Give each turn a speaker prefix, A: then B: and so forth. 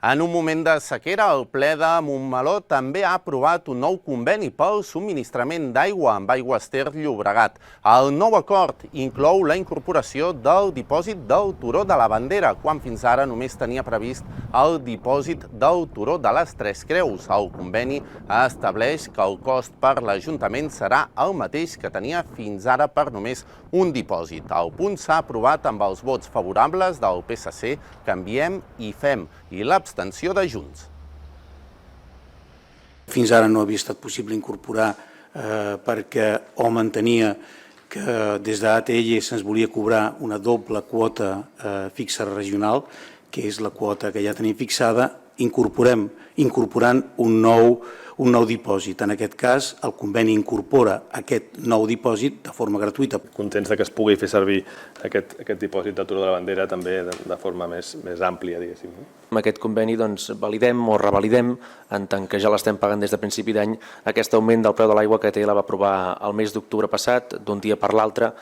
A: En un moment de sequera, el ple de Montmeló també ha aprovat un nou conveni pel subministrament d'aigua amb Aigües Ter Llobregat. El nou acord inclou la incorporació del dipòsit del Turó de la Bandera, quan fins ara només tenia previst el dipòsit del Turó de les Tres Creus. El conveni estableix que el cost per l'Ajuntament serà el mateix que tenia fins ara per només un dipòsit. El punt s'ha aprovat amb els vots favorables del PSC, Canviem i Fem, i l'abstenció de Junts.
B: Fins ara no havia estat possible incorporar perquè hom entenia que des d'ATL se'ns volia cobrar una doble quota fixa regional, que és la quota que ja tenim fixada, incorporant un nou dipòsit. En aquest cas, el conveni incorpora aquest nou dipòsit de forma gratuïta.
C: Contents que es pugui fer servir aquest dipòsit del Turó de la Bandera també de forma més àmplia, diguéssim.
D: Amb aquest conveni validem o revalidem, en tant que ja l'estem pagant des de principi d'any, aquest augment del preu de l'aigua que ATL va aprovar el mes d'octubre passat, d'un dia per l'altre.